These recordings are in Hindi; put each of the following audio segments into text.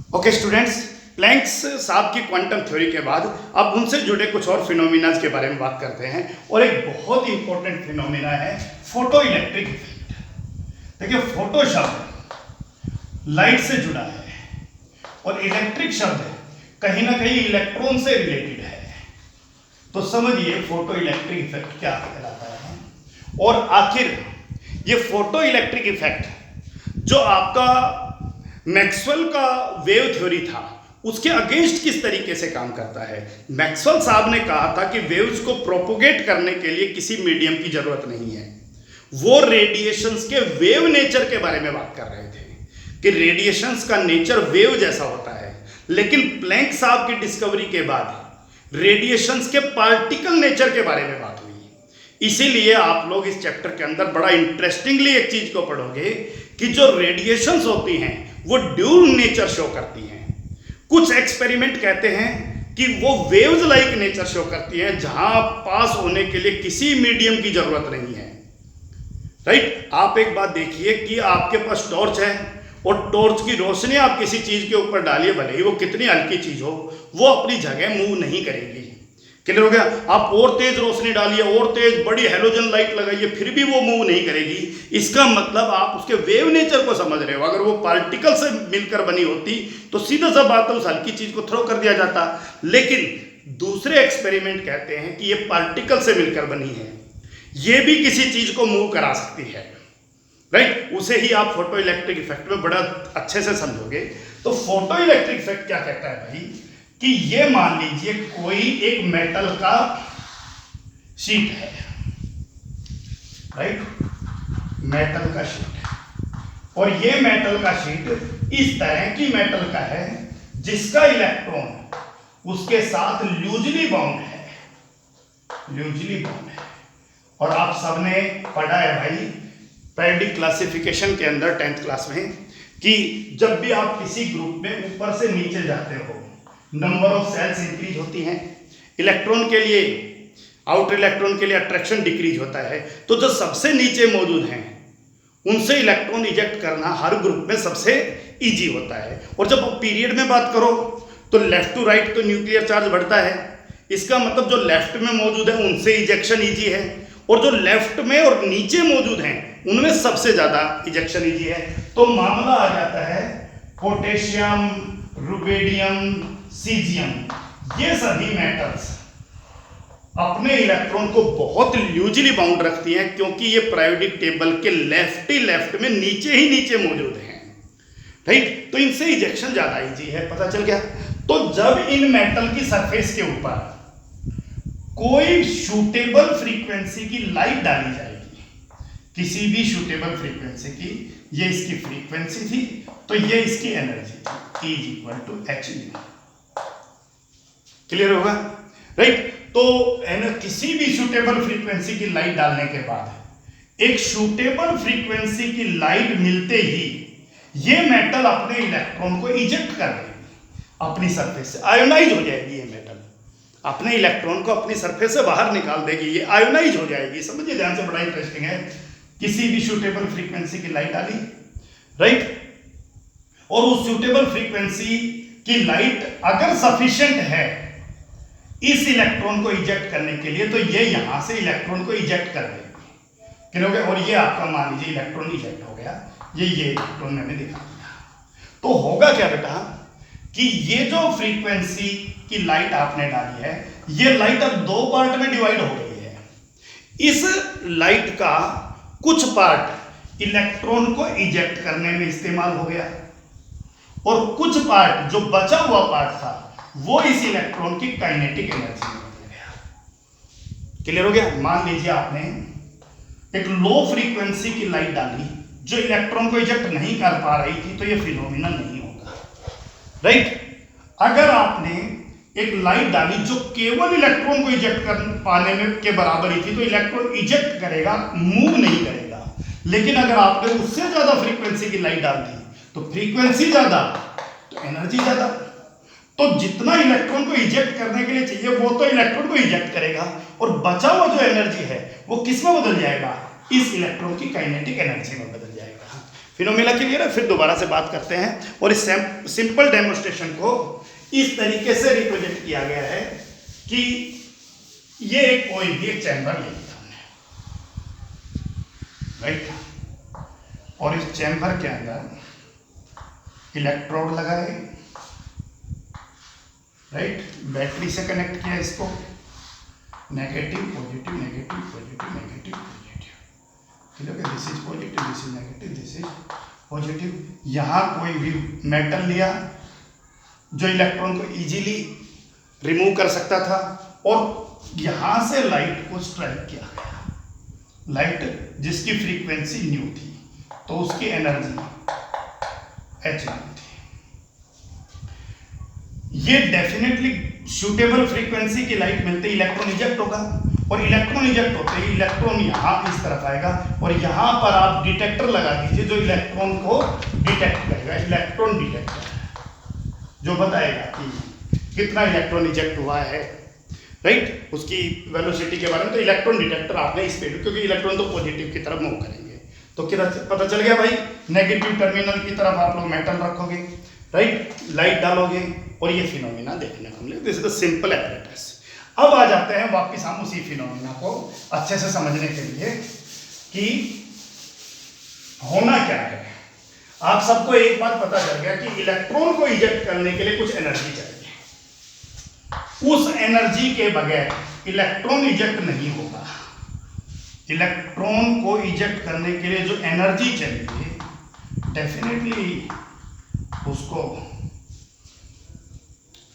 ओके स्टूडेंट्स, प्लैंक्स साहब की क्वांटम थ्योरी के बाद अब उनसे जुड़े कुछ और फिनोमिनाज के बारे में बात करते हैं। और एक बहुत इंपॉर्टेंट फिनोमिना है फोटो इलेक्ट्रिक इफेक्ट। देखिए, फोटो शब्द लाइट से जुड़ा है और इलेक्ट्रिक शब्द कहीं ना कहीं इलेक्ट्रॉन से रिलेटेड है। तो समझिए फोटो इलेक्ट्रिक इफेक्ट क्या कहलाता है और आखिर ये फोटो इलेक्ट्रिक इफेक्ट जो आपका मैक्सवेल का वेव थ्योरी था उसके अगेंस्ट किस तरीके से काम करता है। मैक्सवेल साहब ने कहा था कि वेव्स को प्रोपोगेट करने के लिए किसी मीडियम की जरूरत नहीं है। वो रेडिएशंस के वेव नेचर के बारे में बात कर रहे थे कि रेडिएशंस का नेचर वेव जैसा होता है, लेकिन प्लैंक साहब की डिस्कवरी के बाद रेडिएशंस के पार्टिकल नेचर के बारे में बात हुई। इसीलिए आप लोग इस चैप्टर के अंदर बड़ा इंटरेस्टिंगली एक चीज को पढ़ोगे कि जो रेडिएशंस होती हैं वो ड्यूल नेचर शो करती हैं। कुछ एक्सपेरिमेंट कहते हैं कि वो वेव्स लाइक नेचर शो करती हैं, जहां पास होने के लिए किसी मीडियम की जरूरत नहीं है। राइट? आप एक बात देखिए कि आपके पास टॉर्च है और टॉर्च की रोशनी आप किसी चीज के ऊपर डालिए, भले ही वो कितनी हल्की चीज हो, वो अपनी जगह मूव नहीं करेगी। क्लियर हो गया? आप और तेज रोशनी डालिए, और तेज बड़ी हेलोजन लाइट लगाइए, फिर भी वो मूव नहीं करेगी। इसका मतलब आप उसके वेव नेचर को समझ रहे हो। अगर वो पार्टिकल से मिलकर बनी होती तो सीधा सा बात है, उस हल्की चीज को थ्रो कर दिया जाता। लेकिन दूसरे एक्सपेरिमेंट कहते हैं कि ये पार्टिकल से मिलकर बनी है, ये भी किसी चीज को मूव करा सकती है। राइट? उसे ही आप फोटो इलेक्ट्रिक इफेक्ट में बड़ा अच्छे से समझोगे। तो फोटो इलेक्ट्रिक इफेक्ट क्या कहता है भाई कि ये मान लीजिए कोई एक मेटल का शीट है। राइट? मेटल का शीट है और ये मेटल का शीट इस तरह की मेटल का है जिसका इलेक्ट्रॉन उसके साथ लूजली बाउंड है। लूजली बाउंड है। और आप सबने पढ़ा है भाई पीरियोडिक क्लासिफिकेशन के अंदर 10th क्लास में कि जब भी आप किसी ग्रुप में ऊपर से नीचे जाते हो, नंबर ऑफ सेल्स इंक्रीज होती हैं। इलेक्ट्रॉन के लिए, आउटर इलेक्ट्रॉन के लिए अट्रैक्शन डिक्रीज होता है। तो जो सबसे नीचे मौजूद हैं उनसे इलेक्ट्रॉन इजेक्ट करना हर ग्रुप में सबसे इजी होता है। और जब पीरियड में बात करो तो लेफ्ट टू राइट तो न्यूक्लियर चार्ज बढ़ता है। इसका मतलब जो लेफ्ट में मौजूद है उनसे इजेक्शन इजी है, और जो लेफ्ट में और नीचे मौजूद हैं उनमें सबसे ज्यादा इजेक्शन इजी है। तो मामला आ जाता है पोटेशियम, रुबेडियम, सीजियम, ये सभी मेटल्स अपने इलेक्ट्रॉन को बहुत लूजली बाउंड रखती हैं, क्योंकि ये पीरियोडिक टेबल के लेफ्ट में नीचे ही नीचे मौजूद हैं। राइट? तो इनसे इजेक्शन ज्यादा इजी है। पता चल गया? तो जब इन मेटल की सरफेस के ऊपर कोई सूटेबल फ्रीक्वेंसी की लाइट डाली जाएगी, किसी भी सूटेबल फ्रीक्वेंसी की, ये इसकी फ्रीक्वेंसी थी तो ये इसकी एनर्जी थी, E = h। क्लियर होगा? राइट? तो किसी भी सूटेबल फ्रीक्वेंसी की लाइट डालने के बाद एक सूटेबल फ्रीक्वेंसी की लाइट मिलते ही ये मेटल अपने इलेक्ट्रॉन को इजेक्ट कर देगी अपनी सरफेस से, आयोनाइज हो जाएगी। ये मेटल अपने इलेक्ट्रॉन को अपनी सरफेस से बाहर निकाल देगी, ये आयोनाइज हो जाएगी। समझिए ध्यान से, बड़ा इंटरेस्टिंग है। किसी भी सूटेबल फ्रीक्वेंसी की लाइट डाली, राइट, और उस सूटेबल फ्रीक्वेंसी की लाइट अगर सफिशिएंट है इस इलेक्ट्रॉन को इजेक्ट करने के लिए, तो ये यहां से इलेक्ट्रॉन को इजेक्ट कर देगी। क्लियर हो गया? और ये आपका मान लीजिए इलेक्ट्रॉन इजेक्ट हो गया, ये इलेक्ट्रॉन मैंने दिखा दिया। तो होगा क्या बेटा कि ये जो फ्रीक्वेंसी की लाइट आपने डाली है, ये लाइट अब दो पार्ट में डिवाइड हो गई है। इस लाइट का कुछ पार्ट इलेक्ट्रॉन को इजेक्ट करने में इस्तेमाल हो गया और कुछ पार्ट, जो बचा हुआ पार्ट था, वो इस इलेक्ट्रॉन की काइनेटिक एनर्जी में बदल गया। क्लियर हो गया? मान लीजिए आपने एक लो फ्रीक्वेंसी की लाइट डाली जो इलेक्ट्रॉन को इजेक्ट नहीं कर पा रही थी, तो ये फिनोमिना नहीं होगा। राइट? अगर आपने एक लाइट डाली जो केवल इलेक्ट्रॉन को इजेक्ट कर पाने में के बराबर ही थी, तो इलेक्ट्रॉन इजेक्ट करेगा, मूव नहीं करेगा। लेकिन अगर आपने उससे ज्यादा फ्रीक्वेंसी की लाइट डाल दी तो फ्रीक्वेंसी ज्यादा तो एनर्जी ज्यादा। तो जितना इलेक्ट्रॉन को इजेक्ट करने के लिए चाहिए वो तो इलेक्ट्रॉन को इजेक्ट करेगा, और बचा हुआ जो एनर्जी है वो किस में बदल जाएगा? इस इलेक्ट्रॉन की काइनेटिक एनर्जी में बदल जाएगा। फिनोमेना क्लियर है? फिर दोबारा से बात करते हैं और इस सिंपल डेमोन्स्ट्रेशन को इस तरीके से रिप्रेजेंट किया गया है कि ये कोई भी एक चैम्बर ले लिया हमने, राइट, और इस चैम्बर के अंदर इलेक्ट्रोड लगाए, राइट, बैटरी से कनेक्ट किया इसको, negative positive negative positive negative positive, ठीक है, this is positive this is negative this is positive. यहाँ कोई भी मेटल लिया जो इलेक्ट्रॉन को इजीली रिमूव कर सकता था और यहाँ से लाइट को स्ट्राइक किया गया, लाइट जिसकी फ्रीक्वेंसी न्यू थी तो उसकी एनर्जी h न्यू थी। ये डेफिनेटली सूटेबल फ्रीक्वेंसी की लाइट मिलते इलेक्ट्रॉन इजेक्ट होगा और इलेक्ट्रॉन इजेक्ट होते ही इलेक्ट्रॉन यहाँ इस तरफ आएगा और यहाँ पर आप डिटेक्टर लगा दीजिए जो इलेक्ट्रॉन को डिटेक्ट करेगा, इलेक्ट्रॉन डिटेक्टर जो बताएगा कि कितना इलेक्ट्रॉन इजेक्ट हुआ है, राइट, उसकी वेलोसिटी के बारे में। तो इलेक्ट्रॉन डिटेक्टर आपने इस पे, क्योंकि इलेक्ट्रॉन तो पॉजिटिव की तरफ मूव करेंगे, तो क्या पता चल गया भाई, नेगेटिव टर्मिनल की तरफ आप लोग मेटल रखोगे, राइट, लाइट डालोगे और ये फिनोमिना देखने को मिले। This is the simple apparatus. अब आ जाते हैं वापस हम उसी फिनोमिना को अच्छे से समझने के लिए कि होना क्या है। आप सबको एक बात पता चल गया कि इलेक्ट्रॉन को इजेक्ट करने के लिए कुछ एनर्जी चाहिए, उस एनर्जी के बगैर इलेक्ट्रॉन इजेक्ट नहीं होगा। इलेक्ट्रॉन को इजेक्ट करने के लिए जो एनर्जी चाहिए डेफिनेटली उसको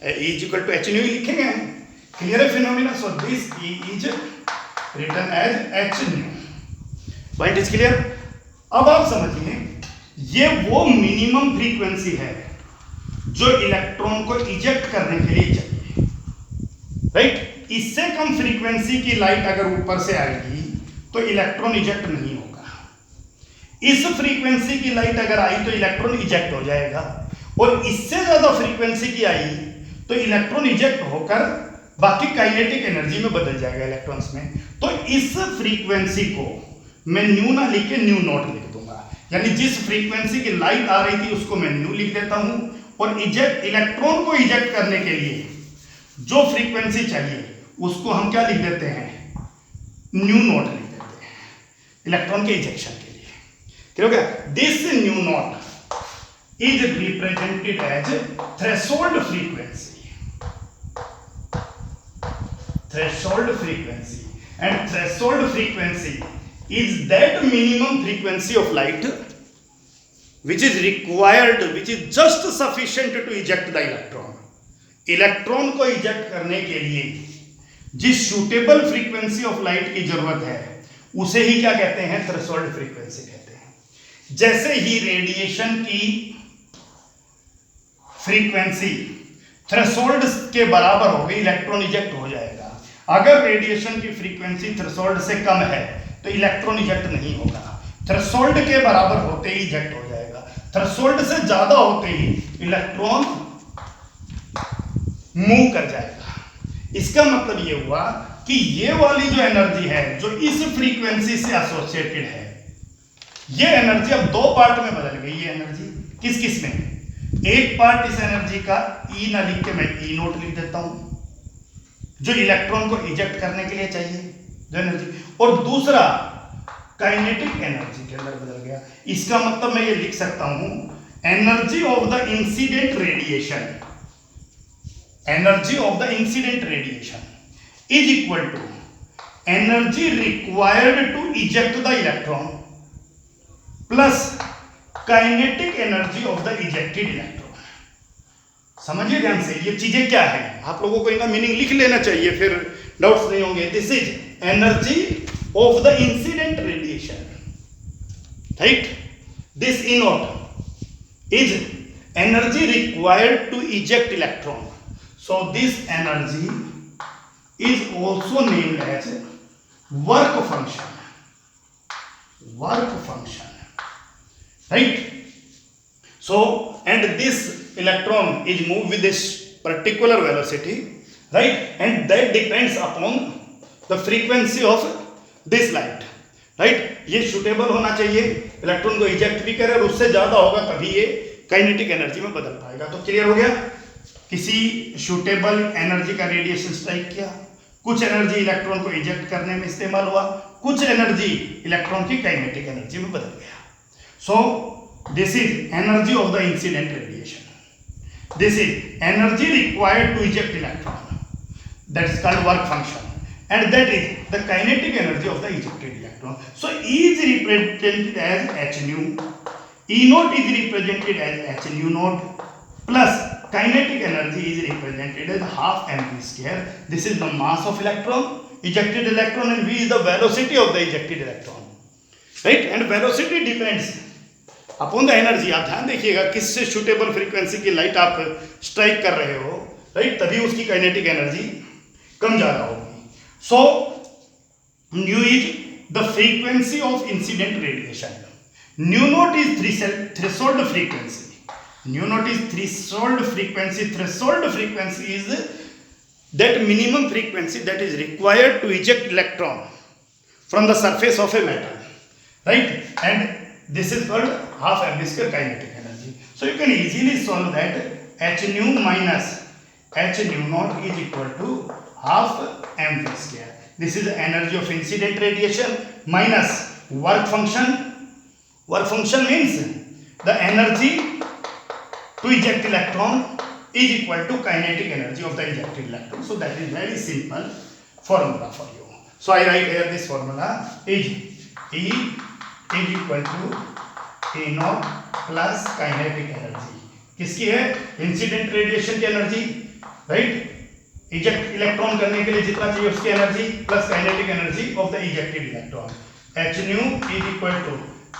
is equal to H nu लिखेंगे हम। क्लियर है phenomena? So this is written as H nu. Point is clear? अब आप समझिए ये वो मिनिमम फ्रीक्वेंसी है जो इलेक्ट्रॉन को इजेक्ट करने के लिए चाहिए, राइट। इससे कम फ्रीक्वेंसी की लाइट अगर ऊपर से आएगी तो इलेक्ट्रॉन इजेक्ट नहीं होगा। इस फ्रीक्वेंसी की लाइट अगर आई तो इलेक्ट्रॉन इजेक्ट हो जाएगा और इससे ज्यादा फ्रीक्वेंसी की आई तो इलेक्ट्रॉन इजेक्ट होकर बाकी काइनेटिक एनर्जी में बदल जाएगा इलेक्ट्रॉन्स में। तो इस फ्रीक्वेंसी को मैं न्यू ना लिख के न्यू नॉट लिख दूंगा, यानी जिस फ्रीक्वेंसी की लाइट आ रही थी उसको मैं न्यू लिख देता हूं और इलेक्ट्रॉन को इजेक्ट करने के लिए जो फ्रीक्वेंसी चाहिए उसको हम क्या लिख देते हैं, न्यू नॉट लिख देते हैं इलेक्ट्रॉन के इजेक्शन के लिए। क्या हो गया? This new not is represented as threshold frequency, threshold frequency, and threshold frequency is that minimum frequency of light which is required, which is just sufficient to eject the electron. Electron को इजेक्ट करने के लिए जिस सूटेबल फ्रीक्वेंसी ऑफ लाइट की जरूरत है उसे ही क्या कहते हैं, थ्रेशोल्ड फ्रीक्वेंसी कहते हैं। जैसे ही रेडिएशन की फ्रीक्वेंसी थ्रेशोल्ड के बराबर हो गई, इलेक्ट्रॉन इजेक्ट हो जाएगा। अगर रेडिएशन की फ्रीक्वेंसी थ्रेशोल्ड से कम है तो इलेक्ट्रॉन इजेक्ट नहीं होगा, थ्रेशोल्ड के बराबर होते ही इजेक्ट हो जाएगा, थ्रेशोल्ड से ज्यादा होते ही इलेक्ट्रॉन मूव कर जाएगा। इसका मतलब ये हुआ कि ये वाली जो एनर्जी है जो इस फ्रीक्वेंसी से एसोसिएटेड है, ये एनर्जी अब दो पार्ट में बदल गई। ये एनर्जी किस किस में, एक पार्ट इस एनर्जी का ई ना लिख के मैं ई नोट लिख देता हूं जो इलेक्ट्रॉन को इजेक्ट करने के लिए चाहिए जो एनर्जी, और दूसरा काइनेटिक एनर्जी के अंदर बदल गया। इसका मतलब मैं ये लिख सकता हूं energy of the incident radiation, energy of the incident radiation is equal to energy required to eject the electron plus kinetic energy of the ejected electron. समझिए ध्यान से ये चीजें क्या है, आप लोगों को इनका मीनिंग लिख लेना चाहिए, फिर डाउट्स नहीं होंगे। This is energy of the incident radiation, right. This E not is energy required to eject electron, so this energy is also named as work function, work function, right? So, and this electron is moved with this particular velocity, right? And that depends upon the frequency of this light, right. ये सुटेबल होना चाहिए, इलेक्ट्रॉन को इजेक्ट भी करे, और उससे ज़्यादा होगा तभी ये काइनेटिक एनर्जी में बदल पाएगा। तो क्लियर हो गया, किसी सुटेबल एनर्जी का रेडिएशन स्ट्राइक किया, कुछ एनर्जी इलेक्ट्रॉन को इजेक्ट करने में इस्तेमाल हुआ, कुछ एनर्जी इलेक्ट्रॉन की काइनेटिक एनर्जी में बदल गया। So this is energy of the incident radiation, this is energy required to eject electron, that is called work function, and that is the kinetic energy of the ejected electron. So E is represented as h nu, E naught is represented as h nu naught, plus kinetic energy is represented as half mv square. This is the mass of electron, ejected electron, and v is the velocity of the ejected electron, right? And velocity depends upon the energy. आप ध्यान देखिएगा, किससे suitable frequency की लाइट आप स्ट्राइक कर रहे हो, राइट, तभी उसकी काइनेटिक एनर्जी कम ज़्यादा होगी। So nu is the frequency of incident radiation. Nu naught is threshold frequency. Nu naught is threshold frequency. Threshold frequency is that minimum frequency that is required to eject electron from the surface of a metal, right? And this is called half mv square kinetic energy. So you can easily solve that h nu minus h nu naught is equal to half mv square. This is the energy of incident radiation minus work function. Work function means the energy to eject electron is equal to kinetic energy of the ejected electron. So that is very simple formula for you. So I write here this formula is E is equal to E naught plus kinetic energy. किसकी है? इंसिडेंट रेडिएशन की एनर्जी, राइट, इजेक्ट इलेक्ट्रॉन करने के लिए जितना चाहिए उसकी energy, plus kinetic energy of the ejected electron. H nu is equal to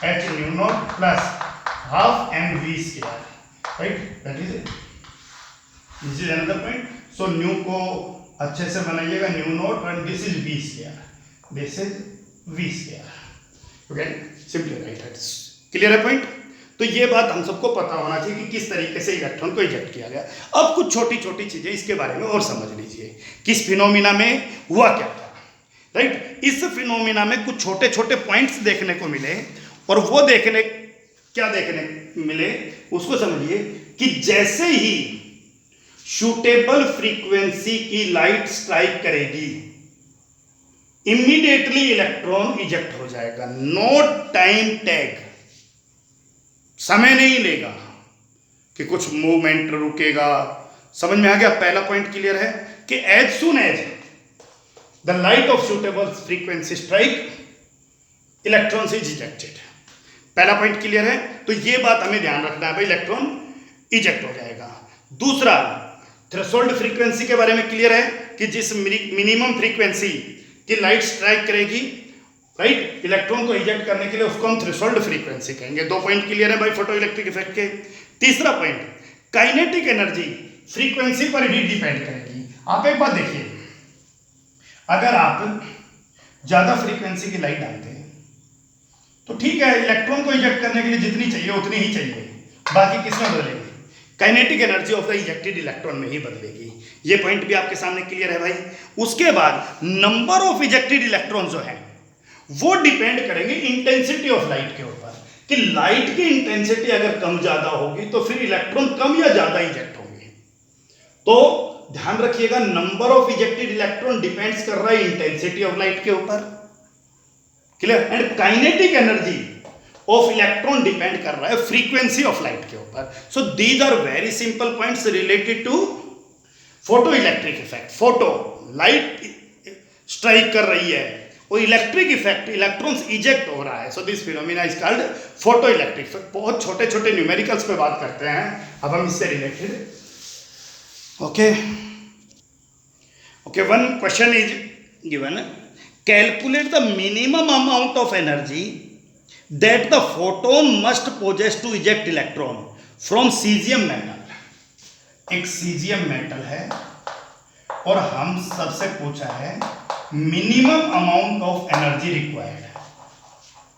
H nu not plus half M V square, right, that is it. This is another point. So nu को अच्छे से बनाइएगा, nu not, and this is V square, this is V square, you can simply write it. Clear है पॉइंट? तो ये बात हम सबको पता होना चाहिए कि किस तरीके से इलेक्ट्रॉन को इजेक्ट किया गया। अब कुछ छोटी छोटी चीजें इसके बारे में और समझ लीजिए, किस फिनोमिना में हुआ क्या था, राइट। इस फिनोमिना में कुछ छोटे छोटे पॉइंट्स देखने को मिले, और वो देखने मिले उसको समझिए कि जैसे ही सूटेबल फ्रीक्वेंसी की लाइट स्ट्राइक करेगी, इमीडिएटली इलेक्ट्रॉन इजेक्ट हो जाएगा। नो टाइम टैग, समय नहीं लेगा कि कुछ मूवमेंट रुकेगा। समझ में आ गया? पहला पॉइंट क्लियर है कि as soon as the light of suitable frequency strike, electron is ejected. पहला पॉइंट क्लियर है? तो ये बात हमें ध्यान रखना है भाई, इलेक्ट्रॉन इजेक्ट हो जाएगा। दूसरा, थ्रेशोल्ड फ्रीक्वेंसी के बारे में क्लियर है कि जिस मिनिमम फ्रीक्वेंसी की लाइट स्ट्राइक करेगी, राइट, इलेक्ट्रॉन को इजेक्ट करने के लिए उसको हम थ्रेशोल्ड फ्रीक्वेंसी कहेंगे। दो पॉइंट क्लियर है भाई फोटो इलेक्ट्रिक इफेक्ट के। तीसरा पॉइंट, काइनेटिक एनर्जी फ्रीक्वेंसी पर ही डिपेंड करेगी। आप एक बात देखिए, अगर आप ज्यादा फ्रीक्वेंसी की लाइट डालते हैं तो ठीक है, इलेक्ट्रॉन को इजेक्ट करने के लिए जितनी चाहिए उतनी ही चाहिए, बाकी किसमें बदलेगी? Kinetic energy of the ejected electron में ही बदलेगी। ये पॉइंट भी आपके सामने क्लियर है भाई। उसके बाद नंबर ऑफ इजेक्टेड इलेक्ट्रॉन जो है वो डिपेंड करेंगे इंटेंसिटी ऑफ लाइट के ऊपर, कि लाइट की इंटेंसिटी अगर कम ज्यादा होगी तो फिर इलेक्ट्रॉन कम या ज्यादा इजेक्ट होंगे। तो ध्यान रखिएगा, number of ejected electron depends कर रहा है इंटेंसिटी ऑफ लाइट के ऊपर, clear. And kinetic energy of electron depend कर रहा है फ्रीक्वेंसी ऑफ लाइट के ऊपर। So these are very simple points related to photo electric effect. Photo, light strike कर रही है और इलेक्ट्रिक इफेक्ट, इलेक्ट्रॉन्स इजेक्ट हो रहा है। So this phenomena is called photo electric effect. बहुत छोटे छोटे न्यूमेरिकल्स पे बात करते हैं अब हम इससे रिलेटेड। Okay, one question is given, calculate the minimum amount of energy that the photon must possess to eject electron from caesium metal. एक सीजियम मेटल है और हम सबसे पूछा है minimum amount of energy required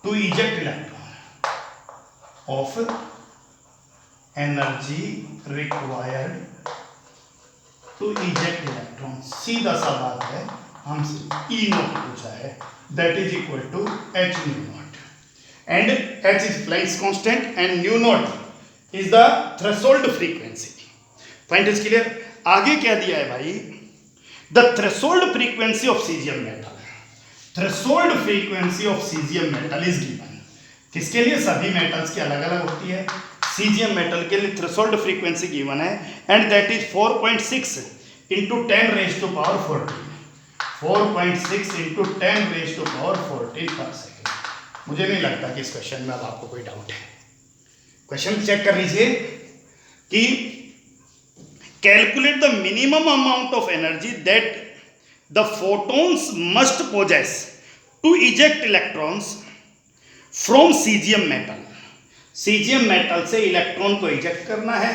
to eject electron, of energy required to eject electron. सीधा सा बात है, हमसे ई नॉट पूछा है, that is equal to H nu not, and H is flux constant and new not is the threshold frequency. Point is clear. आगे क्या दिया है भाई, the threshold frequency of caesium metal, threshold frequency of caesium metal is given. किसके लिए, सभी मेटल्स की अलग अलग होती है, सीजियम मेटल के लिए थ्रेशोल्ड फ्रीक्वेंसी गिवन है and that is 4.6 into 10 raise to power 14, 4.6 into 10 raise to power 14 पर सेकेंड। मुझे नहीं लगता कि इस क्वेश्चन में अब आपको कोई डाउट है। क्वेश्चन चेक कर लीजिए कि calculate the minimum amount of energy that the photons must possess to eject electrons from caesium metal. Caesium metal से इलेक्ट्रॉन को इजेक्ट करना है,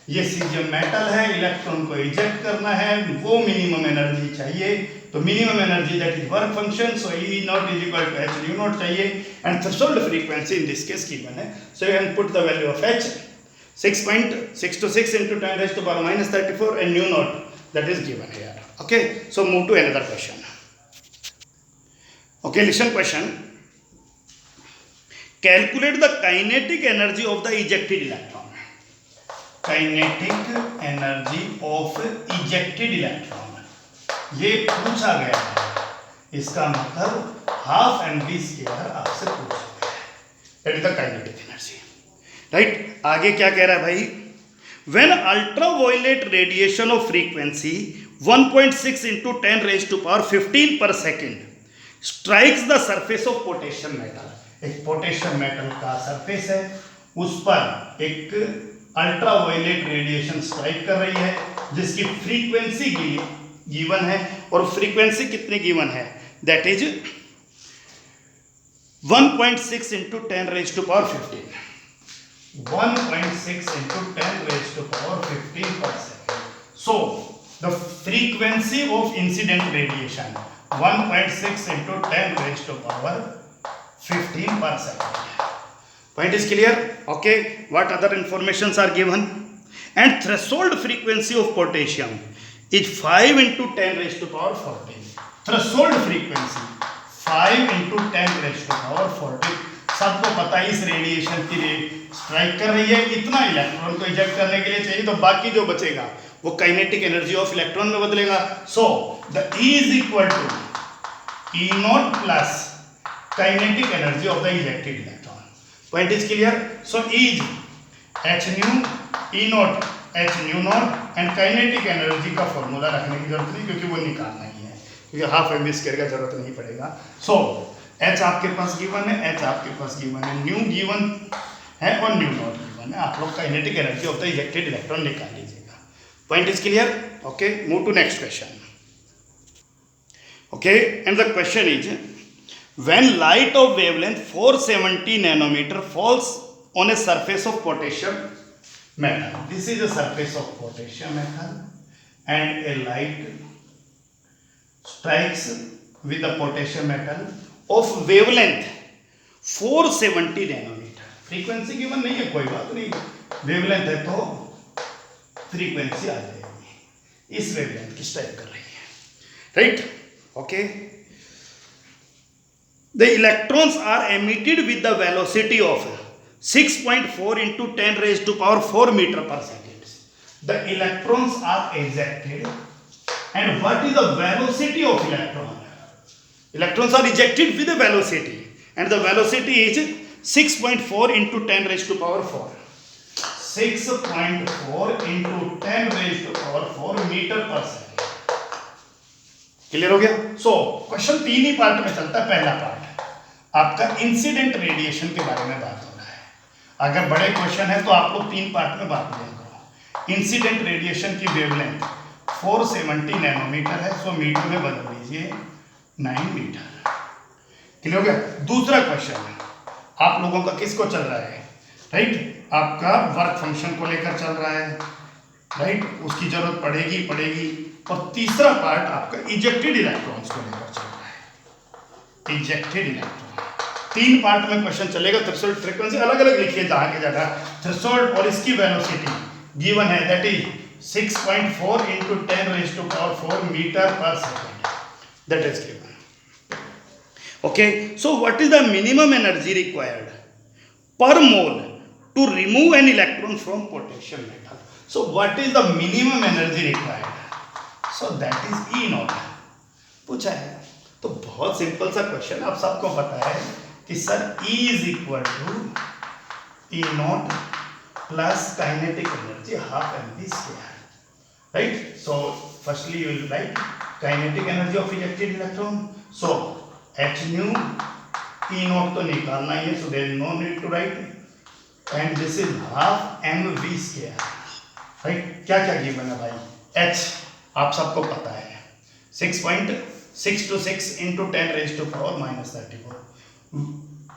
ये सीजियम मेटल है, इलेक्ट्रॉन को इजेक्ट करना है, वो मिनिमम एनर्जी चाहिए। तो minimum energy that is work function, so E not is equal to H nu naught चाहिए and threshold frequency in this case given है। So you can put the value of H 6.626 into 10 raised to power minus 34 and nu naught that is given here. Okay, so move to another question. Okay, listen question. Calculate the kinetic energy of the ejected electron. Kinetic energy of ejected electron. ये पूछा गया है, इसका मतलब हाफ mv स्क्वायर आपसे पूछा गया है, that is the kinetic energy. Right, आगे क्या कह रहा है भाई, when ultraviolet radiation of frequency 1.6 into 10 raise to power 15 पर second strikes the surface of potassium metal. एक पोटेशियम मेटल का सरफेस है, उस पर एक अल्ट्रावायलेट रेडिएशन स्ट्राइक कर रही है जिसकी फ्रीक्वेंसी गिवन है, और फ्रीक्वेंसी कितनी गिवन है, that is 1.6 into 10 raise to power 15, 1.6 into 10 raised to power 15 per second. So the frequency of incident radiation 1.6 into 10 raised to power 15 per second. Point is clear? Okay. What other informations are given? And threshold frequency of potassium is 5 into 10 raised to power 14. Threshold frequency 5 into 10 raised to power 14. सबको पता है इस रेडिएशन की स्ट्राइक कर रही है, इतना इलेक्ट्रॉन को इजेक्ट करने के लिए चाहिए, तो बाकी जो बचेगा वो काइनेटिक एनर्जी ऑफ इलेक्ट्रॉन में बदलेगा। So the E is equal to E not plus kinetic energy of the ejected electron. Point is clear. So is H nu E not H nu not and kinetic energy का फॉर्मूला रखने की जरूरत नहीं, क्योंकि वो निकालना ही है, क्योंकि हाफ एम स्क्वायर का जरूरत नहीं पड़ेगा। सो एच आपके पास गिवन है, एच आपके पास गिवन है, न्यू गिवन है और न्यू नॉट गिवन है। आप लोग kinetic energy of the ejected electron निकाल लीजिएगा। Point is clear. Okay, move to next question. Okay, and the question is when light of wavelength 470 nanometre falls on a surface of potassium metal, this is the surface of potassium metal and a light strikes with the potassium metal of wavelength 470 nanometre. Frequency given नहीं है, कोई बात नहीं, वेवलेंथ है तो फ्रीक्वेंसी आ जाएगी, इस वेवलेंथ की स्ट्राइक कर रही है, right. Okay, the electrons are emitted with the velocity of 6.4 into 10 raised to power 4 meter per second. The electrons are ejected, and what is the velocity of electron? Electrons are ejected with a velocity, and the velocity is 6.4 into 10 raised to power 4. 6.4 into 10 raised to power 4 meter per second. Clear हो गया। सो क्वेश्चन तीन ही पार्ट में चलता है। पहला पार्ट आपका इंसिडेंट रेडिएशन के बारे में बात हो रहा है। अगर बड़े क्वेश्चन है तो आप लोग तीन पार्ट में बात लिया करो। इंसिडेंट रेडिएशन की वेवलेंथ 470 नैनोमीटर है, सो मीटर में बदल दीजिए 9 मीटर। क्लियर हो गया। दूसरा क्वेश्चन है आप लोगों का किसको चल रहा है, राइट, आपका वर्क फंक्शन को लेकर चल रहा है, राइट, उसकी जरूरत पड़ेगी। और तीसरा पार्ट आपका इजेक्टेड इलेक्ट्रॉन्स को लेकर चल रहा है, इजेक्टेड इलेक्ट्रॉन। तीन पार्ट में क्वेश्चन चलेगा। थ्रेशोल्ड फ्रीक्वेंसी अलग अलग लिखिए जहां की जगह, थ्रेशोल्ड और इसकी वेलोसिटी गिवन है, that is 6.4 into 10 raised to power 4 metre पर second. that is given. Okay, so what is the minimum energy required per mole to remove an electron from potassium metal? So what is the minimum energy required? So that is E naught पूछा है। तो बहुत सिंपल सा क्वेश्चन, आप सबको पता है कि sir E is equal to E not plus kinetic energy half mv square, right? So firstly you will write kinetic energy of ejected electron, so h nu E not तो निकालना ही है, so there is no need to write, and this is half mv square, right? क्या क्या गिवन है भाई? h आप सबको पता है 6.626 into 10 raised to power minus 34.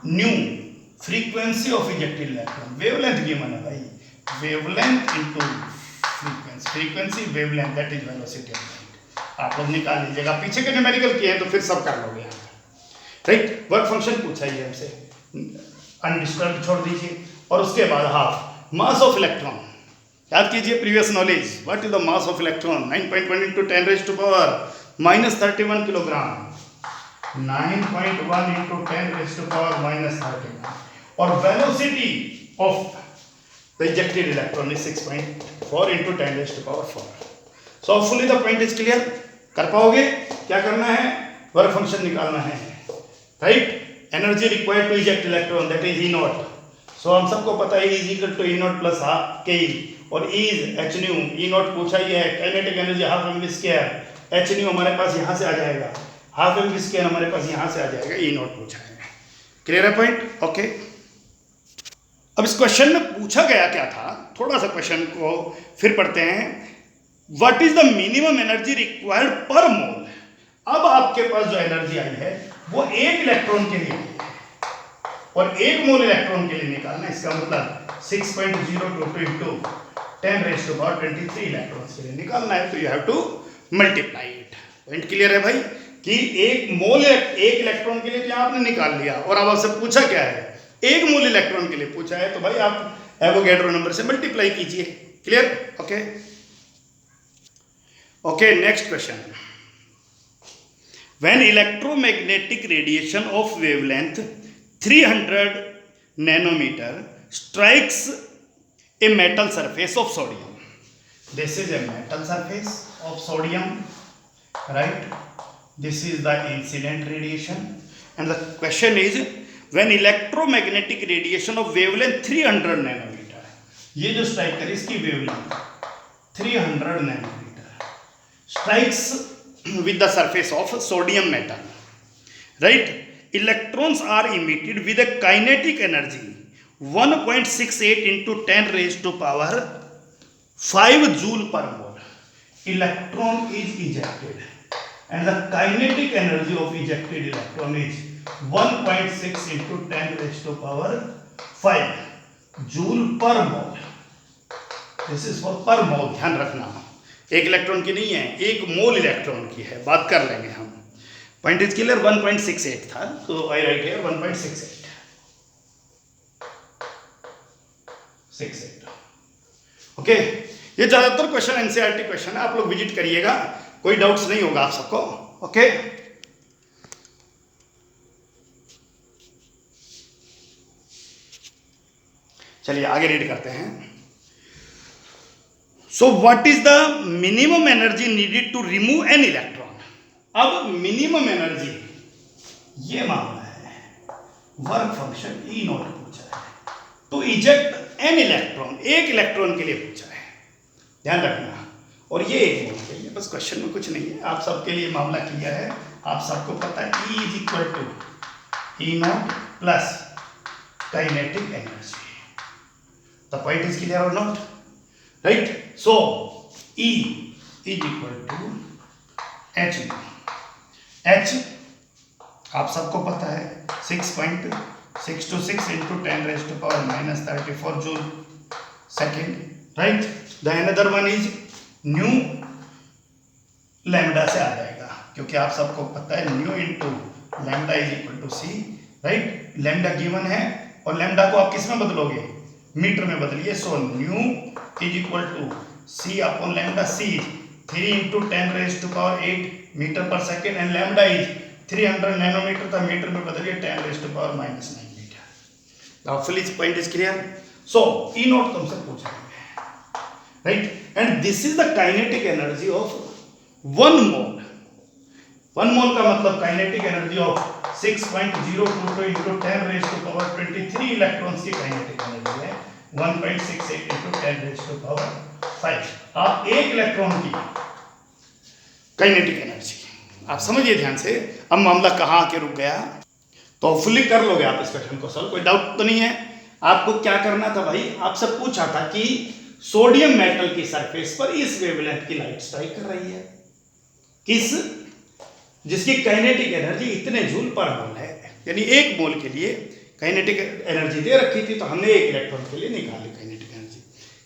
New frequency of ejected electron, wavelength given है भाई, wavelength into frequency, frequency wavelength that is velocity of light. आप लोग निकाल लीजिएगा, पीछे के न्यूमेरिकल किए हैं तो फिर सब कर लोगे यहाँ, राइट? वर्क फंक्शन पूछा ही है हमसे, अनडिस्टर्ब छोड़ दीजिए, और उसके बाद हाफ मास ऑफ इलेक्ट्रॉन, याद कीजिए previous knowledge, what is the mass of electron? 9.1 into 10 raised to power minus 31 kilogram, 9.1 into 10 raised to power minus 31, और velocity of the ejected electron is 6.4 into 10 raised to power 4. So hopefully the point is clear. कर पाओगे? क्या करना है? वर्क फंक्शन निकालना है, right? Energy required to eject electron that is E naught, so हम सबको पता है is equal to E not plus half K, और is H nu, E not पूछा ही है, kinetic energy half mv square, H nu हमारे पास यहाँ से आ जाएगा, हाफ mv स्क्वायर हमारे पास यहाँ से आ जाएगा, ई नॉट पूछा है। क्लियर है पॉइंट? ओके, अब इस क्वेश्चन में पूछा गया क्या था, थोड़ा सा क्वेश्चन को फिर पढ़ते हैं। What is the minimum energy required पर मोल? अब आपके पास जो एनर्जी आई है वो एक इलेक्ट्रॉन के लिए है, और एक मोल इलेक्ट्रॉन के लिए निकालना, इसका मतलब 6.022 into 10 raised to power 23 electrons के लिए निकालना है, तो you have to multiply it. Point clear है भाई कि एक मोल एक इलेक्ट्रॉन के लिए तो आपने निकाल लिया, और अब आपसे पूछा क्या है? एक मोल इलेक्ट्रॉन के लिए पूछा है, तो भाई आप एवोगैड्रो नंबर से मल्टीप्लाई कीजिए। Clear? Okay okay, next question. When electromagnetic radiation of wavelength 300 nanometer strikes a metal surface of sodium. This is a metal surface of sodium, right? This is the incident radiation, and the question is when electromagnetic radiation of wavelength 300 nanometer, ये जो strike करे इसकी wavelength 300 nanometer strikes with the surface of sodium metal, right? Electrons are emitted with a kinetic energy 1.68 into 10 raised to power 5 joule per mole. Electron is ejected, and the kinetic energy of ejected electron is 1.6 into 10 raised to power 5 joule per mole. This is for per mole, ध्यान रखना, एक इलेक्ट्रॉन की नहीं है, एक मोल इलेक्ट्रॉन की है, बात कर लेंगे हम। Point is clear? 1.68 था, तो आई राइट हियर 1.68। ओके, ये ज्यादातर क्वेश्चन एनसीईआरटी क्वेश्चन है, आप लोग विजिट करिएगा, कोई डाउट्स नहीं होगा आप सबको। ओके, चलिए आगे रीड करते हैं। So what is the minimum energy needed to remove an electron? अब मिनिमम एनर्जी, ये मामला है, वर्क फंक्शन ई नॉट पूछा है, तो इजेक्ट एन इलेक्ट्रॉन, एक इलेक्ट्रॉन के लिए पूछा है, ध्यान रखना, और ये एक मोल के लिए, बस क्वेश्चन में कुछ नहीं है, आप सबके लिए मामला क्लियर है, आप सबको पता है E is equal to E not plus kinetic energy. The point is clear और not? Right? So E is equal to H, H आप सबको पता है 6.626 into 10 raised to power minus 34 joule second, right? The another one is nu lambda से आ जाएगा, क्योंकि आप सबको पता है nu into lambda is equal to C, right? Lambda given है, और लैम्डा को आप किस में बदलोगे? मीटर में बदलिए, so nu is equal to C upon lambda. C 3 into 10⁸ metre पर second and lambda is 300 nanometre था, मीटर में बदलिए 10⁻⁹ metre. Hopefully this point is clear. So E naught तुमसे पूछा है, right, and this is the kinetic energy of 1 mole. 1 mole का मतलब kinetic energy of 6.022 into 10⁻23 electrons की काइनेटिक एनर्जी है 1.68 into 10⁵ आप एक इलेक्ट्रॉन की काइनेटिक एनर्जी, आप समझिए ध्यान से। अब मामला कहाँ आके रुक गया, तो होपफुली कर लोगे आप इस क्वेश्चन को सॉल्व, कोई डाउट तो नहीं है। आपको क्या करना था भाई, आपसे पूछा था कि सोडियम मेटल की सरफेस पर इस वेवलेंथ की लाइट स्ट्राइक कर रही है, किस, जिसकी काइनेटिक एनर्जी इतने जूल पर मोल है, यानी एक मोल के लिए काइनेटिक एनर्जी दे रखी थी, तो हमने एक इलेक्ट्रॉन के लिए निकाली काइनेटिक एनर्जी।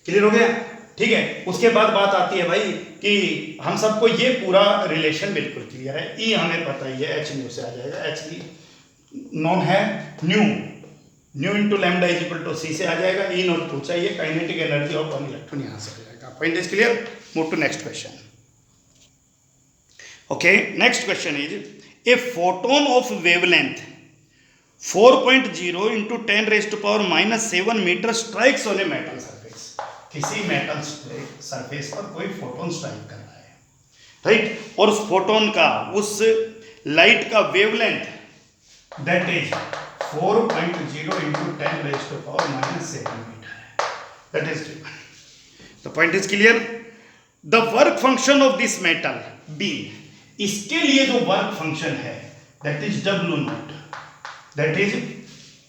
क्लियर हो गया, ठीक है। उसके बाद बात आती है भाई कि हम सबको ये पूरा रिलेशन बिल्कुल क्लियर है, ई हमें पता ही है, एच न्यू से आ जाएगा, एच की नॉन है nu into lambda is equal to C से आ जाएगा, ई नॉट पूछा, ये काइनेटिक एनर्जी ऑफ 1 इलेक्ट्रॉन यहाँ से आ जाएगा। Point is clear, move to next question. Okay, next question is a photon of wavelength 4.0 into 10⁻⁻7 metre strikes on a metal surface. किसी मेटल सरफेस पर कोई फोटोन स्ट्राइक कर रहा है, राइट, और उस फोटोन का, उस लाइट का wavelength that is 4.0 into 10⁻⁻7 metre है, that is given. The point is clear. The work function of this metal B, इसके लिए जो वर्क फंक्शन है that is W naught, that is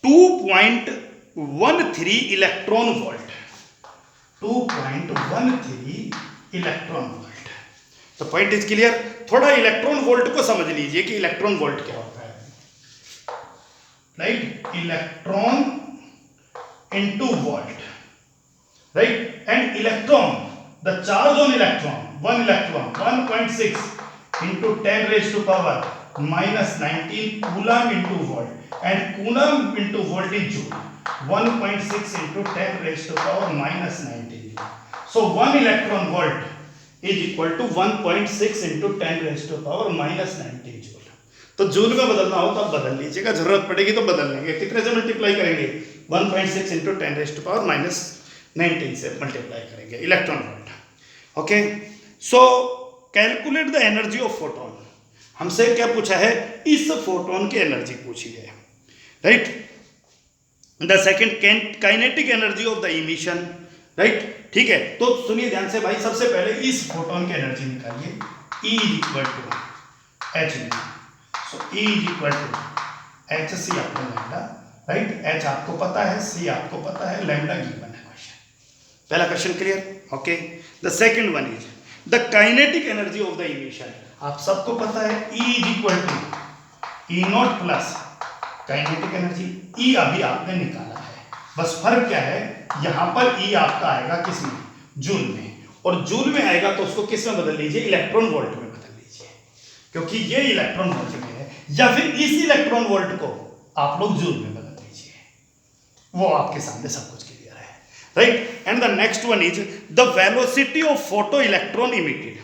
2.13 electron volt, 2.13 electron volt. तो पॉइंट इज क्लियर। थोड़ा इलेक्ट्रॉन वोल्ट को समझ लीजिए कि इलेक्ट्रॉन वोल्ट क्या होता है, right, electron into volt, right, and electron, the charge on electron, 1 electron 1.6 into 10⁻⁻19 coulomb into volt, and coulomb into volt is joule, 1.6 into 10⁻⁻19 joule. So 1 electron volt is equal to 1.6 into 10⁻⁻19 joule. तो जूल में बदलना हो तो आप बदल लीजिएगा, जरूरत पड़ेगी तो बदल लेंगे। कितने से मल्टीप्लाई करेंगे, 1.6 into 10⁻⁻19 से मल्टीप्लाई करेंगे, electron volt. Okay, so calculate the energy of photon. हमसे क्या पूछा है, इस फोटोन की एनर्जी पूछी है, right. The second kinetic energy of the emission, right, ठीक है। तो सुनिए ध्यान से भाई, सबसे पहले इस फोटोन की एनर्जी निकालिए, E is equal to H nu. So E is equal to H C upon lambda, right, H आपको पता है, सी आपको पता है, लैम्डा गिवन है क्वेश्चन। पहला question clear, okay. The second one is the kinetic energy of the emission. आप सबको पता है E is equal to E not plus kinetic energy, E अभी आपने निकाला है, बस फर्क क्या है, यहां पर E आपका आएगा किस में, जूल में, और जूल में आएगा तो उसको किस में बदल लीजिए, इलेक्ट्रॉन वोल्ट में बदल लीजिए, क्योंकि ये इलेक्ट्रॉन वोल्ट में है, या फिर इस इलेक्ट्रॉन वोल्ट को आप लोग जूल में बदल लीजिए, वो आपके सामने सब कुछ क्लियर है, right. And the next one is the velocity of photo electron emitted,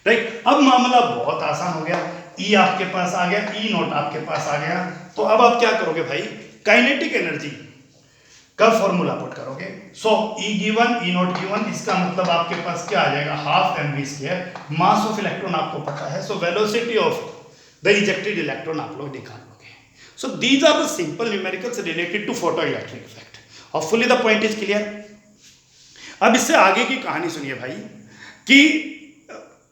right. अब मामला बहुत आसान हो गया, E आपके पास आ गया, E नॉट आपके पास आ गया, तो अब आप क्या करोगे भाई, काइनेटिक एनर्जी का फॉर्मूला पुट करोगे। सो E given, E not given, इसका मतलब आपके पास क्या आ जाएगा, half mv², mass of electron आपको पता है, so velocity of the ejected electron आप लोग निकाल लोगे। So these are the simple numericals related to photo electric effect. Hopefully the point is clear. अब इससे आगे की कहानी सुनिए भाई, कि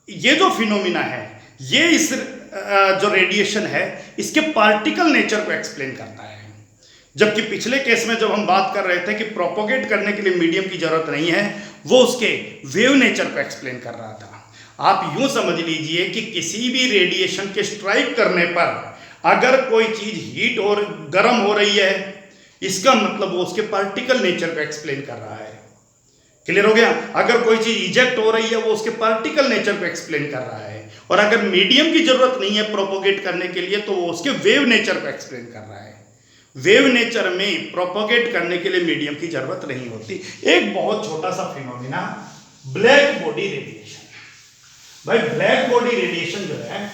ये जो फिनोमिना है, ये इस जो रेडिएशन है, इसके पार्टिकल नेचर को एक्सप्लेन करता है, जबकि पिछले केस में जब हम बात कर रहे थे कि प्रोपोगेट करने के लिए मीडियम की जरूरत नहीं है, वो उसके वेव नेचर को एक्सप्लेन कर रहा था। आप यूं समझ लीजिए कि किसी भी रेडिएशन के स्ट्राइक करने पर अगर कोई चीज हीट और गर्म हो रही है, इसका मतलब वो उसके पार्टिकल नेचर को एक्सप्लेन कर रहा है। क्लियर हो गया। अगर कोई चीज इजेक्ट हो रही है, वो उसके पार्टिकल नेचर को एक्सप्लेन कर रहा है, और अगर मीडियम की जरूरत नहीं है प्रोपोगेट करने के लिए, तो वो उसके वेव नेचर को एक्सप्लेन कर रहा है। वेव नेचर में प्रोपोगेट करने के लिए मीडियम की जरूरत नहीं होती। एक बहुत छोटा सा फिनोमिना, ब्लैक बॉडी रेडिएशन। भाई ब्लैक बॉडी रेडिएशन जो है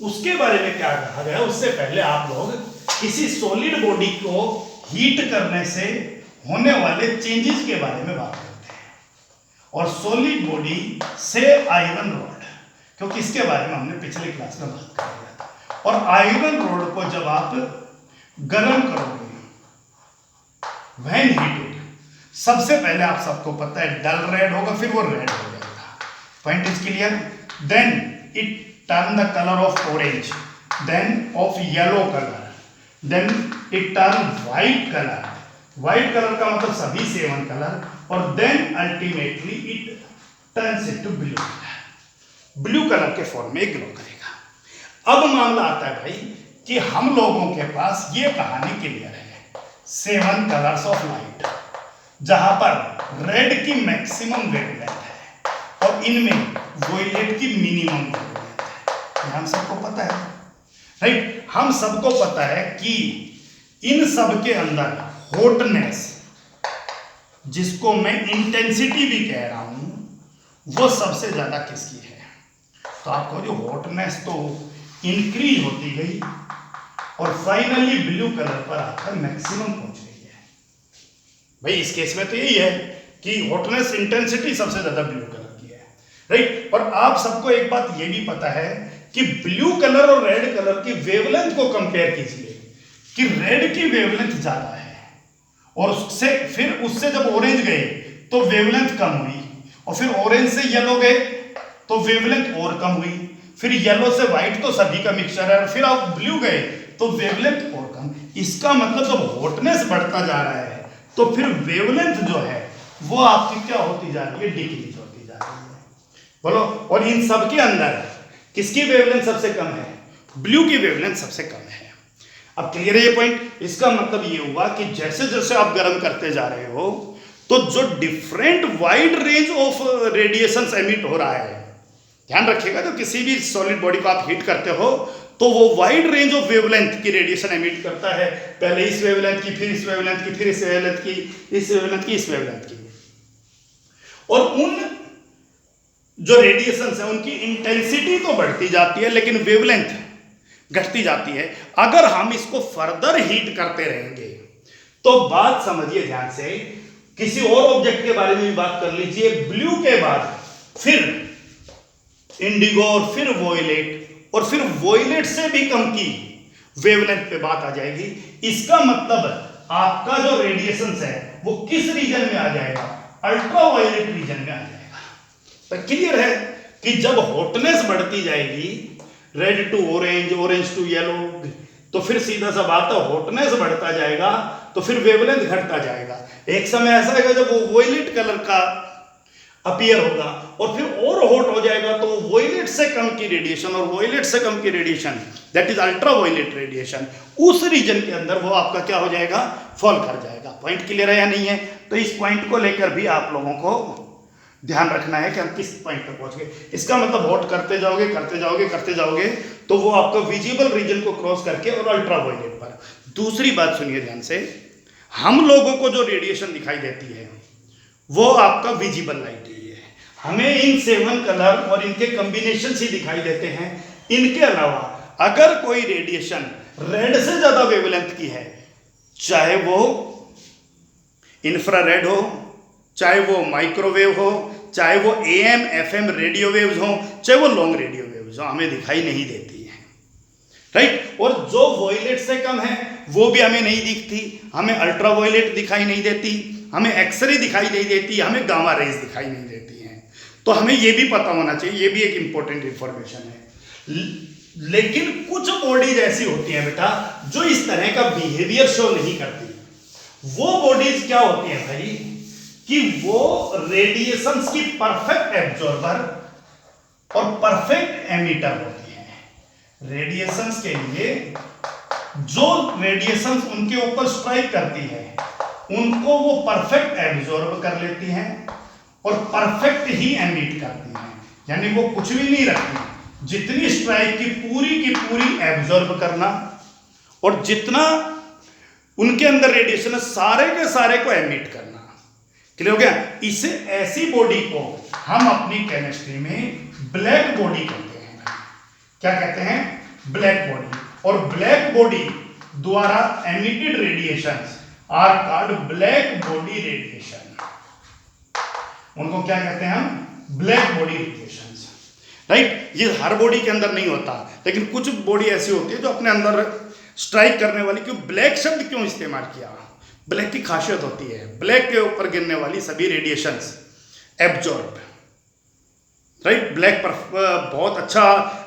उसके बारे में क्या कहा गया, उससे पहले आप लोग किसी सॉलिड बॉडी को हीट करने से होने वाले चेंजेस के बारे में बात करते हैं। और सॉलिड बॉडी से आयरन रॉड, क्योंकि इसके बारे में हमने पिछले क्लास में बात कर लिया था। और आयरन रॉड को जब आप गर्म करोगे, व्हेन हीटेड, सबसे पहले आप सबको पता है डल रेड होगा, फिर वो रेड हो जाएगा। Point is clear. Then it turn the colour of orange, then of yellow colour, then it turn white colour. White colour का मतलब सभी 7 कलर। और then ultimately it turns into blue colour. Blue colour के फॉर्म में ग्लो करेगा। अब मामला आता है भाई कि हम लोगों के पास ये कहानी क्लियर है, 7 कलर्स ऑफ लाइट, जहां पर रेड की मैक्सिमम वेवलेंथ है और इनमें वोयलेट की मिनिमम वेवलेंथ है। ये हम सबको पता है, राइट। हम सबको पता है कि इन सब के अंदर हॉटनेस, जिसको मैं इंटेंसिटी भी कह रहा हूं, वो सबसे ज्यादा किसकी है? तो आपको जो हॉटनेस तो इंक्रीज होती गई और फाइनली ब्लू कलर पर आकर मैक्सिमम पहुंच गई है। भाई इस केस में तो यही है कि हॉटनेस इंटेंसिटी सबसे ज्यादा ब्लू कलर की है, राइट। और आप सबको एक बात ये भी पता है कि ब्लू कलर और रेड कलर की वेवलेंथ को कंपेयर कीजिए कि रेड की वेवलेंथ ज्यादा है और उससे जब ऑरेंज गए तो वेवलेंथ कम हुई, और फिर ऑरेंज से येलो गए तो वेवलेंथ और कम हुई, फिर येलो से व्हाइट तो सभी का मिक्सचर है, फिर आप ब्लू गए तो वेवलेंथ और कम। इसका मतलब जब हॉटनेस बढ़ता जा रहा है तो फिर वेवलेंथ जो है वो आपकी क्या होती जा रही है? डिक्रीज होती जा रही है। बोलो। और इन सब के अंदर किसकी वेवलेंथ सबसे कम है? ब्लू की वेवलेंथ सबसे कम है। अब क्लियर है ये पॉइंट? इसका मतलब ये हुआ कि जैसे जैसे आप गर्म करते जा रहे हो तो जो different wide range of radiations emit हो रहा है, ध्यान रखिएगा, जो किसी भी सॉलिड बॉडी को आप हीट करते हो तो वो वाइड रेंज ऑफ वेवलेंथ की रेडिएशन एमिट करता है। पहले इस वेवलेंथ की, फिर इस वेवलेंथ की, फिर इस वेवलेंथ की, इस वेवलेंथ की, इस वेवलेंथ की। और उन जो रेडिएशंस है उनकी इंटेंसिटी तो बढ़ती जाती है लेकिन वेवलेंथ घटती जाती है। अगर हम इसको फर्दर हीट करते रहेंगे तो बात समझिए ध्यान से, किसी और ऑब्जेक्ट के बारे में भी बात कर लीजिए, ब्लू के बाद फिर इंडिगो और फिर वोयलेट और फिर वोयलेट से भी कम की वेवलेंथ पे बात आ जाएगी। इसका मतलब आपका जो रेडिएशन है वो किस रीजन में आ जाएगा? अल्ट्रावायलेट रीजन में आ जाएगा। तो क्लियर है कि जब हॉटनेस बढ़ती जाएगी, red to orange, orange to yellow, तो फिर सीधा सा बात है हॉटनेस बढ़ता जाएगा तो फिर वेवलेंथ घटता जाएगा। एक समय ऐसा आएगा जब वो वोयलेट कलर का अपीयर होगा और फिर और हॉट हो जाएगा तो वोयलेट से कम की रेडिएशन और वोयलेट से कम की radiation, that is ultraviolet radiation, उस रीजन के अंदर वो आपका क्या हो जाएगा? फॉल कर जाएगा। पॉइंट क्लियर है या नहीं है? तो इस पॉइंट को लेकर भी आप लोगों को ध्यान रखना है कि हम किस पॉइंट पर पहुंच गए। इसका मतलब हॉट करते जाओगे करते जाओगे करते जाओगे तो वो आपका विजिबल रीजन को क्रॉस करके और अल्ट्रावायलेट पर। दूसरी बात सुनिए ध्यान से, हम लोगों को जो रेडिएशन दिखाई देती है वो आपका विजिबल लाइट ही है। हमें इन 7 कलर और इनके कॉम्बिनेशन ही दिखाई देते हैं। इनके अलावा अगर कोई रेडिएशन रेड से ज्यादा वेवलेंथ की है, चाहे वो इंफ्रारेड हो, चाहे वो माइक्रोवेव हो, चाहे वो AM FM रेडियो वेव्स हो, चाहे वो लॉन्ग रेडियो वेव्स हो, हमें दिखाई नहीं देती है, राइट। और जो वॉयलेट से कम है वो भी हमें नहीं दिखती, हमें अल्ट्रावायलेट दिखाई नहीं देती, हमें एक्सरे दिखाई नहीं देती, हमें गामा रेज दिखाई नहीं देती हैं। तो हमें ये भी पता होना चाहिए, ये भी एक इंपॉर्टेंट इंफॉर्मेशन है। लेकिन कुछ बॉडीज ऐसी होती हैं बेटा जो इस तरह का बिहेवियर शो नहीं करती। वो बॉडीज क्या होती हैं भाई कि वो रेडिएशंस की परफेक्ट एब्जॉर्बर और परफेक्ट एमिटर होती हैं। रेडिएशंस के लिए जो रेडिएशंस उनके ऊपर स्ट्राइक करती है उनको वो परफेक्ट एब्जॉर्ब कर लेती हैं और परफेक्ट ही एमिट करती हैं, यानी वो कुछ भी नहीं रखती। जितनी स्ट्राइक की पूरी एब्जॉर्ब करना और जितना उनके अंदर रेडिएशन है सारे के सारे को एमिट करना। क्लियर हो गया। इसे ऐसी बॉडी को हम अपनी केमिस्ट्री में ब्लैक बॉडी कहते हैं। क्या कहते हैं? Black body. और ब्लैक बॉडी द्वारा emitted radiations are called black body radiation. उनको क्या कहते हैं हम? Black body radiations, right. ये हर बॉडी के अंदर नहीं होता, लेकिन कुछ बॉडी ऐसी होती है जो अपने अंदर स्ट्राइक करने वाली। क्यों ब्लैक शब्द क्यों इस्तेमाल किया? ब्लैक की खासियत होती है, ब्लैक के ऊपर गिरने वाली सभी रेडिएशंस एब्जॉर्ब, राइट। ब्लैक पर बहुत अच्छा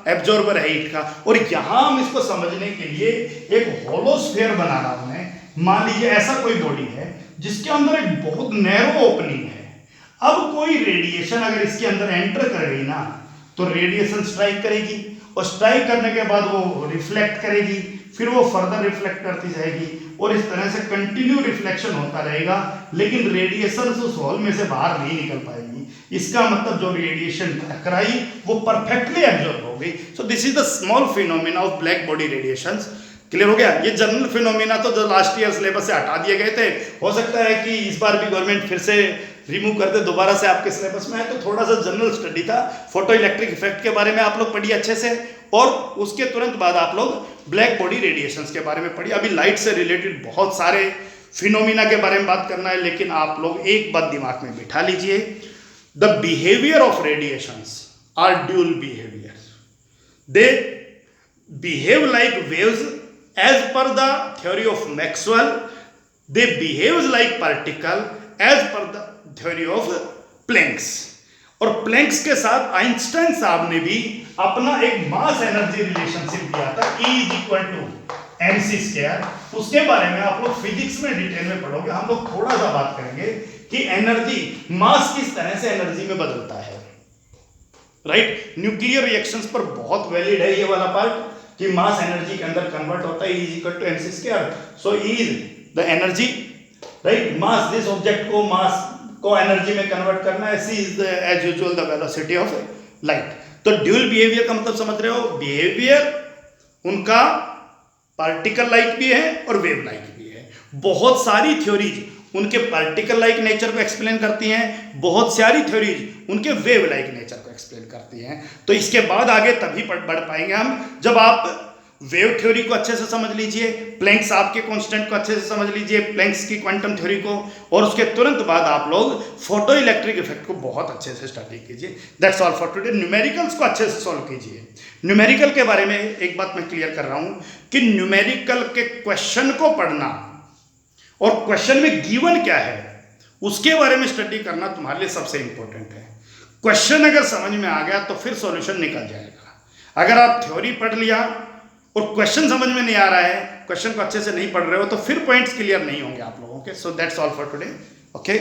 एब्जॉर्बर है हीट का। और यहां हम इसको समझने के लिए एक होलोस्फीयर बना रहा हूं मैं। मान लीजिए ऐसा कोई बॉडी है जिसके अंदर एक बहुत नैरो ओपनिंग है। अब कोई रेडिएशन अगर इसके अंदर एंटर कर गई ना, तो रेडिएशन स्ट्राइक करेगी, और स्ट्राइक करने के बाद वो रिफ्लेक्ट करेगी, फिर वो फर्दर रिफ्लेक्ट करती जाएगी, और इस तरह से कंटिन्यू रिफ्लेक्शन होता रहेगा। लेकिन रेडिएशन उस होल में से बाहर नहीं निकल पाएगी। इसका मतलब जो रेडिएशन टकराई वो परफेक्टली एब्जॉर्ब हो गई। सो this is the small phenomena of black body radiations. Clear हो गया। ये जनरल फिनोमिना तो जो लास्ट ईयर सिलेबस से हटा दिए गए थे, हो सकता है कि इस बार भी गवर्नमेंट फिर से रिमूव कर दे, दोबारा से आपके सिलेबस में है। तो थोड़ा सा जनरल स्टडी था, फोटो इलेक्ट्रिक इफेक्ट के बारे में आप लोग पढ़िए अच्छे से, और उसके तुरंत बाद आप लोग ब्लैक बॉडी रेडिएशंस के बारे में पढ़िए। अभी लाइट से रिलेटेड बहुत सारे फिनोमिना के बारे में बात करना है, लेकिन आप लोग एक बात दिमाग में बिठा लीजिए, the behaviour of radiations are dual behaviour. They behave like waves as per the theory of Maxwell, they behaves like particle as per the theory of Planck's। और प्लैंक्स के साथ आइंस्टाइन साहब ने भी अपना एक मास एनर्जी रिलेशनशिप दिया था, E = mc²। उसके बारे में आप लोग फिजिक्स में डिटेल में पढ़ोगे। हम लोग थोड़ा सा बात करेंगे कि एनर्जी, मास किस तरह से एनर्जी में बदलता है, राइट। न्यूक्लियर रिएक्शंस पर बहुत वैलिड है ये वाला पार्ट कि मास एनर्जी के अंदर कन्वर्ट होता है, E = mc²। So E is the energy, right. Mass, जिस ऑब्जेक्ट को मास को एनर्जी में कन्वर्ट करना है, C is as usual the velocity of light. तो ड्यूल बिहेवियर का मतलब समझ रहे हो? बिहेवियर उनका पार्टिकल लाइक भी है और वेव लाइक भी है। बहुत सारी थ्योरीज उनके पार्टिकल लाइक नेचर को एक्सप्लेन करती हैं, बहुत सारी थ्योरीज उनके वेव लाइक नेचर को एक्सप्लेन करती हैं। तो इसके बाद आगे तभी बढ़ पाएंगे हम, जब आप वेव थ्योरी को अच्छे से समझ लीजिए, प्लैंक्स आपके कांस्टेंट को अच्छे से समझ लीजिए, प्लैंक्स की क्वांटम थ्योरी को, और उसके तुरंत बाद आप लोग फोटो इलेक्ट्रिक इफेक्ट को बहुत अच्छे से स्टडी कीजिए। That's all for today. Numericals को अच्छे से सॉल्व कीजिए। न्यूमेरिकल के बारे में एक बात मैं क्लियर कर रहा हूं कि न्यूमेरिकल के क्वेश्चन को पढ़ना और क्वेश्चन में गिवन क्या है उसके बारे में स्टडी करना तुम्हारे लिए सबसे इंपॉर्टेंट है। क्वेश्चन अगर समझ में आ गया तो फिर सॉल्यूशन निकल जाएगा। अगर आप थ्योरी पढ़ लिया और क्वेश्चन समझ में नहीं आ रहा है, क्वेश्चन को अच्छे से नहीं पढ़ रहे हो, तो फिर पॉइंट्स क्लियर नहीं होंगे आप लोगों के। So that's all for today. Okay.